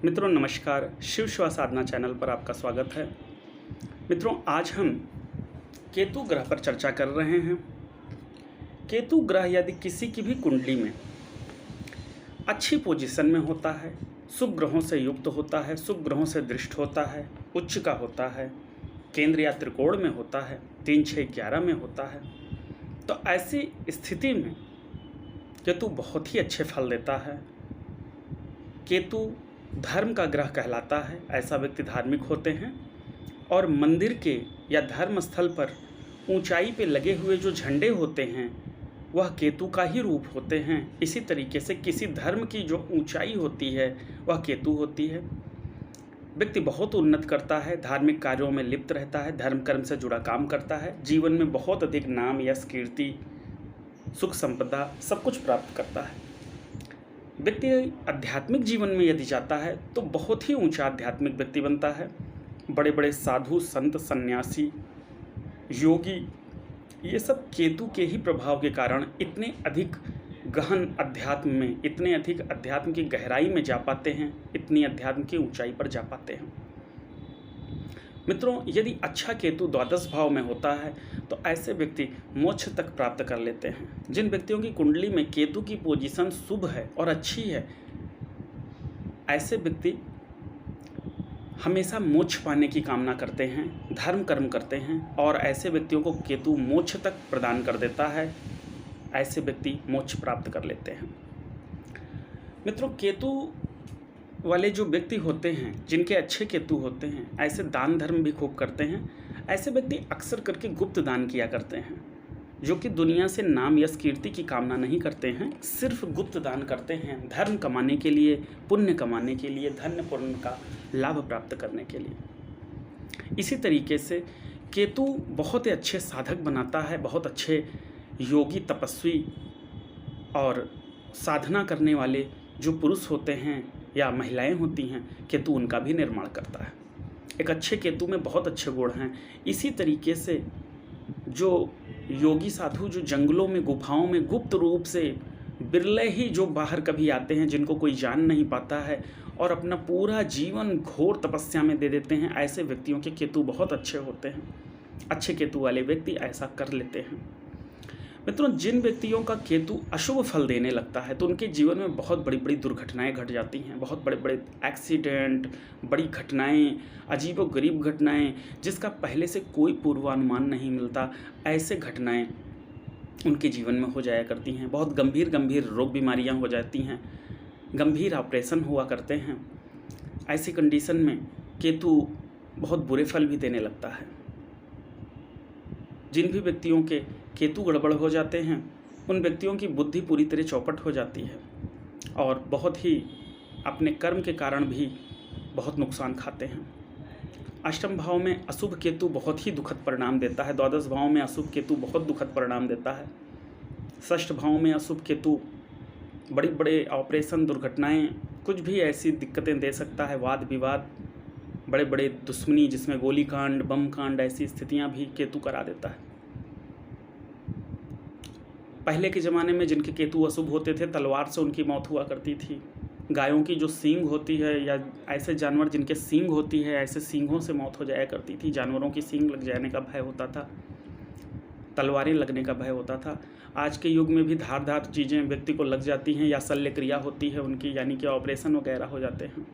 मित्रों नमस्कार, शिव शिवा साधना चैनल पर आपका स्वागत है। मित्रों आज हम केतु ग्रह पर चर्चा कर रहे हैं। केतु ग्रह यदि किसी की भी कुंडली में अच्छी पोजीशन में होता है, शुभ ग्रहों से युक्त होता है, शुभ ग्रहों से दृष्ट होता है, उच्च का होता है, केंद्र या त्रिकोण में होता है, 3, 6, 11 में होता है, तो ऐसी स्थिति में केतु बहुत ही अच्छे फल देता है। केतु धर्म का ग्रह कहलाता है। ऐसा व्यक्ति धार्मिक होते हैं और मंदिर के या धर्म स्थल पर ऊंचाई पे लगे हुए जो झंडे होते हैं वह केतु का ही रूप होते हैं। इसी तरीके से किसी धर्म की जो ऊंचाई होती है वह केतु होती है। व्यक्ति बहुत उन्नत करता है, धार्मिक कार्यों में लिप्त रहता है, धर्म कर्म से जुड़ा काम करता है, जीवन में बहुत अधिक नाम, यश, कीर्ति, सुख, संपदा सब कुछ प्राप्त करता है। व्यक्ति आध्यात्मिक जीवन में यदि जाता है तो बहुत ही ऊंचा आध्यात्मिक व्यक्ति बनता है। बड़े बड़े साधु, संत, सन्यासी, योगी, ये सब केतु के ही प्रभाव के कारण इतने अधिक गहन अध्यात्म में, इतने अधिक अध्यात्म की गहराई में जा पाते हैं, इतनी अध्यात्म की ऊंचाई पर जा पाते हैं। मित्रों यदि अच्छा केतु द्वादश भाव में होता है तो ऐसे व्यक्ति मोक्ष तक प्राप्त कर लेते हैं। जिन व्यक्तियों की कुंडली में केतु की पोजीशन शुभ है और अच्छी है, ऐसे व्यक्ति हमेशा मोक्ष पाने की कामना करते हैं, धर्म कर्म करते हैं और ऐसे व्यक्तियों को केतु मोक्ष तक प्रदान कर देता है। ऐसे व्यक्ति मोक्ष प्राप्त कर लेते हैं। मित्रों केतु वाले जो व्यक्ति होते हैं, जिनके अच्छे केतु होते हैं, ऐसे दान धर्म भी खूब करते हैं। ऐसे व्यक्ति अक्सर करके गुप्त दान किया करते हैं, जो कि दुनिया से नाम, यश, कीर्ति की कामना नहीं करते हैं, सिर्फ गुप्त दान करते हैं धर्म कमाने के लिए, पुण्य कमाने के लिए, धन्य पुण्य का लाभ प्राप्त करने के लिए। इसी तरीके से केतु बहुत ही अच्छे साधक बनाता है। बहुत अच्छे योगी, तपस्वी और साधना करने वाले जो पुरुष होते हैं या महिलाएं होती हैं, केतु उनका भी निर्माण करता है। एक अच्छे केतु में बहुत अच्छे गुण हैं। इसी तरीके से जो योगी साधु जो जंगलों में, गुफाओं में गुप्त रूप से बिरले ही जो बाहर कभी आते हैं, जिनको कोई जान नहीं पाता है और अपना पूरा जीवन घोर तपस्या में दे देते हैं, ऐसे व्यक्तियों के केतु बहुत अच्छे होते हैं। अच्छे केतु वाले व्यक्ति ऐसा कर लेते हैं। मित्रों जिन व्यक्तियों का केतु अशुभ फल देने लगता है तो उनके जीवन में बहुत बड़ी बड़ी दुर्घटनाएं घट जाती हैं। बहुत बड़े बड़े एक्सीडेंट, बड़ी घटनाएं, अजीबोगरीब घटनाएं, जिसका पहले से कोई पूर्वानुमान नहीं मिलता, ऐसे घटनाएं उनके जीवन में हो जाया करती हैं। बहुत गंभीर गंभीर रोग बीमारियां हो जाती हैं, गंभीर ऑपरेशन हुआ करते हैं। ऐसी कंडीशन में केतु बहुत बुरे फल भी देने लगता है। जिन भी व्यक्तियों के केतु गड़बड़ हो जाते हैं उन व्यक्तियों की बुद्धि पूरी तरह चौपट हो जाती है और बहुत ही अपने कर्म के कारण भी बहुत नुकसान खाते हैं। अष्टम भाव में अशुभ केतु बहुत ही दुखद परिणाम देता है। द्वादश भाव में अशुभ केतु बहुत दुखद परिणाम देता है। षष्ठ भाव में अशुभ केतु बड़ी बड़े ऑपरेशन, दुर्घटनाएं, कुछ भी ऐसी दिक्कतें दे सकता है। वाद विवाद, बड़े बड़े दुश्मनी जिसमें गोली कांड, बम कांड, ऐसी स्थितियां भी केतु करा देता है। पहले के ज़माने में जिनके केतु अशुभ होते थे, तलवार से उनकी मौत हुआ करती थी। गायों की जो सींग होती है या ऐसे जानवर जिनके सींग होती है, ऐसे सींगों से मौत हो जाया करती थी। जानवरों की सींग लग जाने का भय होता था, तलवारें लगने का भय होता था। आज के युग में भी धारदार चीज़ें व्यक्ति को लग जाती हैं या शल्य क्रिया होती है उनकी, यानी कि ऑपरेशन वगैरह हो जाते हैं।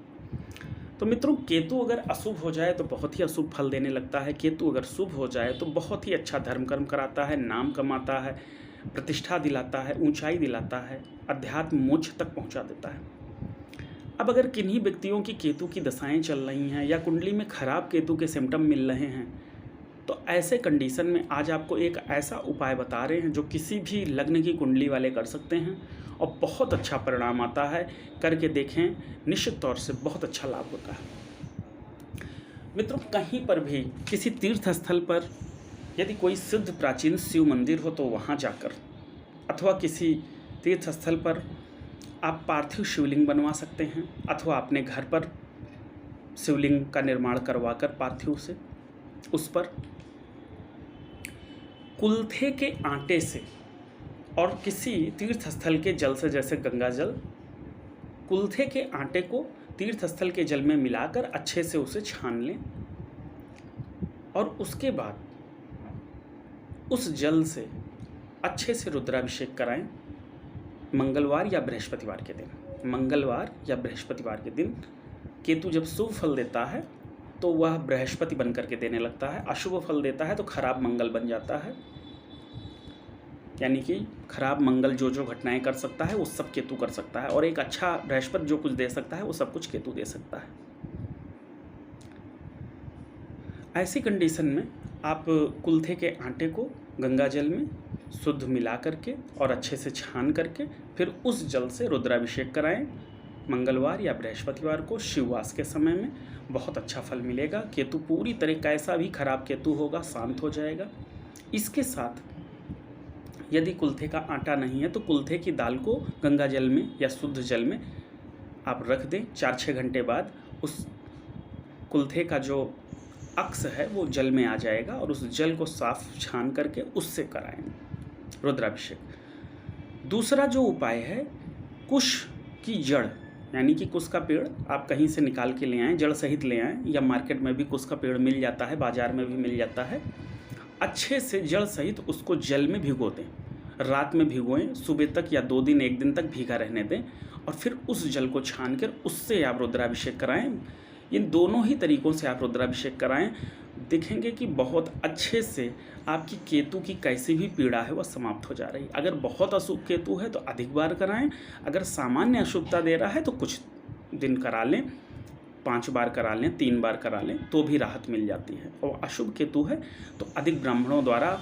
तो मित्रों केतु अगर अशुभ हो जाए तो बहुत ही अशुभ फल देने लगता है। केतु अगर शुभ हो जाए तो बहुत ही अच्छा धर्म कर्म कराता है, नाम कमाता है, प्रतिष्ठा दिलाता है, ऊंचाई दिलाता है, अध्यात्म मोक्ष तक पहुंचा देता है। अब अगर किन्हीं व्यक्तियों की केतु की दशाएं चल रही हैं या कुंडली में खराब केतु के सिम्टम मिल रहे हैं तो ऐसे कंडीशन में आज आपको एक ऐसा उपाय बता रहे हैं जो किसी भी लग्न की कुंडली वाले कर सकते हैं और बहुत अच्छा परिणाम आता है। करके देखें, निश्चित तौर से बहुत अच्छा लाभ होता है। मित्रों कहीं पर भी किसी तीर्थ स्थल पर यदि कोई सिद्ध प्राचीन शिव मंदिर हो तो वहाँ जाकर, अथवा किसी तीर्थ स्थल पर आप पार्थिव शिवलिंग बनवा सकते हैं, अथवा अपने घर पर शिवलिंग का निर्माण करवाकर पार्थिव से उस पर कुल्थे के आटे से और किसी तीर्थ स्थल के जल से, जैसे गंगा जल, कुल्थे के आटे को तीर्थ स्थल के जल में मिलाकर अच्छे से उसे छान लें और उसके बाद उस जल से अच्छे से रुद्राभिषेक कराएं। मंगलवार या बृहस्पतिवार के दिन, मंगलवार या बृहस्पतिवार के दिन केतु जब शुभ फल देता है तो वह बृहस्पति बन करके देने लगता है, अशुभ फल देता है तो खराब मंगल बन जाता है। यानी कि खराब मंगल जो जो घटनाएं कर सकता है वो सब केतु कर सकता है, और एक अच्छा बृहस्पति जो कुछ दे सकता है वो सब कुछ केतु दे सकता है। ऐसी कंडीशन में आप कुल्थे के आटे को गंगा जल में शुद्ध मिला करके और अच्छे से छान करके फिर उस जल से रुद्राभिषेक कराएं। मंगलवार या बृहस्पतिवार को शिववास के समय में बहुत अच्छा फल मिलेगा। केतु पूरी तरह कैसा भी खराब केतु होगा शांत हो जाएगा। इसके साथ यदि कुल्थे का आटा नहीं है तो कुल्थे की दाल को गंगा जल में या शुद्ध जल में आप रख दें। 4-6 घंटे बाद उस कुल्थे का जो अक्स है वो जल में आ जाएगा और उस जल को साफ छान करके उससे कराएं रुद्राभिषेक। दूसरा जो उपाय है, कुश की जड़, यानी कि कुश का पेड़ आप कहीं से निकाल के ले आएँ, जड़ सहित ले आएँ, या मार्केट में भी कुश का पेड़ मिल जाता है, बाज़ार में भी मिल जाता है। अच्छे से जड़ सहित उसको जल में भिगो दें, रात में भिगोएं, सुबह तक या 2 दिन 1 दिन तक भीगा रहने दें और फिर उस जल को छान कर उससे आप रुद्राभिषेक कराएं। इन दोनों ही तरीक़ों से आप रुद्राभिषेक कराएं, देखेंगे कि बहुत अच्छे से आपकी केतु की कैसी भी पीड़ा है वह समाप्त हो जा रही। अगर बहुत अशुभ केतु है तो अधिक बार कराएं, अगर सामान्य अशुभता दे रहा है तो कुछ दिन करा लें, 5 बार करा लें, 3 बार करा लें तो भी राहत मिल जाती है। और अशुभ केतु है तो अधिक ब्राह्मणों द्वारा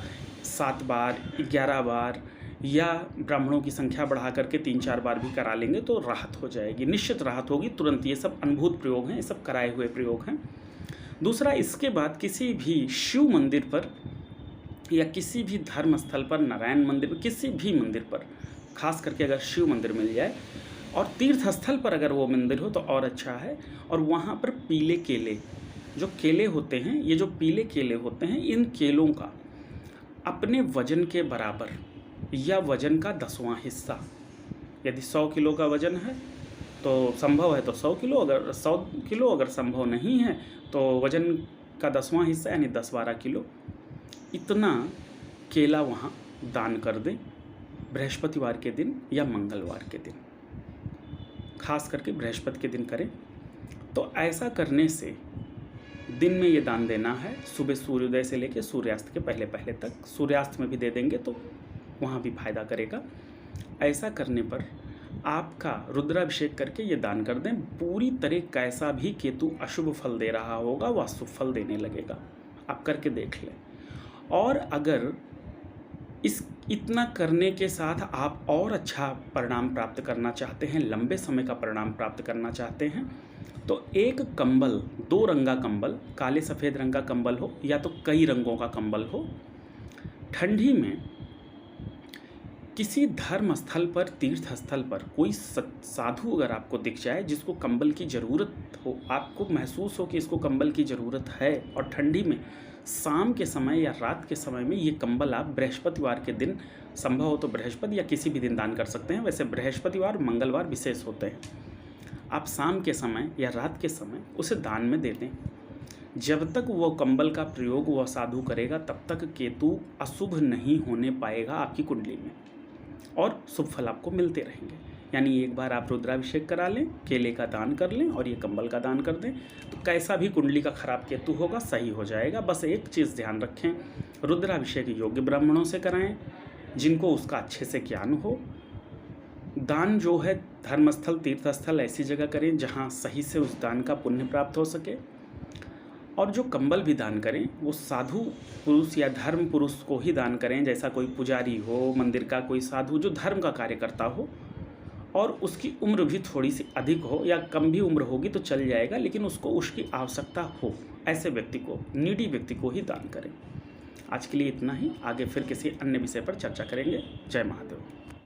7 बार, 11 बार या ब्राह्मणों की संख्या बढ़ा करके 3-4 बार भी करा लेंगे तो राहत हो जाएगी, निश्चित राहत होगी तुरंत। ये सब अनुभूत प्रयोग हैं, ये सब कराए हुए प्रयोग हैं। दूसरा, इसके बाद किसी भी शिव मंदिर पर या किसी भी धर्म स्थल पर, नारायण मंदिर पर, किसी भी मंदिर पर, खास करके अगर शिव मंदिर मिल जाए और तीर्थ स्थल पर अगर वो मंदिर हो तो और अच्छा है। और वहाँ पर पीले केले, जो केले होते हैं, ये जो पीले केले होते हैं, इन केलों का अपने वजन के बराबर या वजन का 10वां हिस्सा, यदि 100 किलो का वजन है तो संभव है तो 100 किलो, अगर 100 किलो अगर संभव नहीं है तो वजन का 10वां हिस्सा यानी 10-12 किलो इतना केला वहाँ दान कर दें बृहस्पतिवार के दिन या मंगलवार के दिन, खास करके बृहस्पति के दिन करें। तो ऐसा करने से दिन में ये दान देना है, सुबह सूर्योदय से लेकर सूर्यास्त के पहले पहले तक। सूर्यास्त में भी दे देंगे तो वहाँ भी फायदा करेगा। ऐसा करने पर आपका रुद्राभिषेक करके ये दान कर दें, पूरी तरह कैसा भी केतु अशुभ फल दे रहा होगा वह शुभ फल देने लगेगा। आप करके देख लें। और अगर इतना करने के साथ आप और अच्छा परिणाम प्राप्त करना चाहते हैं, लंबे समय का परिणाम प्राप्त करना चाहते हैं, तो एक कंबल, 2 रंगा कंबल, काले सफ़ेद रंग का कंबल हो या तो कई रंगों का कंबल हो, ठंडी में किसी धर्म स्थल पर, तीर्थ स्थल पर कोई साधु अगर आपको दिख जाए जिसको कंबल की ज़रूरत हो, आपको महसूस हो कि इसको कंबल की ज़रूरत है, और ठंडी में शाम के समय या रात के समय में ये कंबल आप बृहस्पतिवार के दिन, संभव हो तो बृहस्पति या किसी भी दिन दान कर सकते हैं। वैसे बृहस्पतिवार, मंगलवार विशेष होते हैं। आप शाम के समय या रात के समय उसे दान में दे दें। जब तक वो कंबल का प्रयोग वह साधु करेगा तब तक केतु अशुभ नहीं होने पाएगा आपकी कुंडली में, और शुभ फल आपको मिलते रहेंगे। यानी एक बार आप रुद्राभिषेक करा लें, केले का दान कर लें और ये कंबल का दान कर दें, तो कैसा भी कुंडली का खराब केतु होगा सही हो जाएगा। बस एक चीज़ ध्यान रखें, रुद्राभिषेक योग्य ब्राह्मणों से कराएं जिनको उसका अच्छे से ज्ञान हो। दान जो है धर्मस्थल, तीर्थस्थल, ऐसी जगह करें जहाँ सही से उस दान का पुण्य प्राप्त हो सके। और जो कंबल भी दान करें वो साधु पुरुष या धर्म पुरुष को ही दान करें, जैसा कोई पुजारी हो, मंदिर का कोई साधु जो धर्म का कार्य करता हो, और उसकी उम्र भी थोड़ी सी अधिक हो या कम भी उम्र होगी तो चल जाएगा, लेकिन उसको उसकी आवश्यकता हो, ऐसे व्यक्ति को, नीडी व्यक्ति को ही दान करें। आज के लिए इतना ही, आगे फिर किसी अन्य विषय पर चर्चा करेंगे। जय महादेव।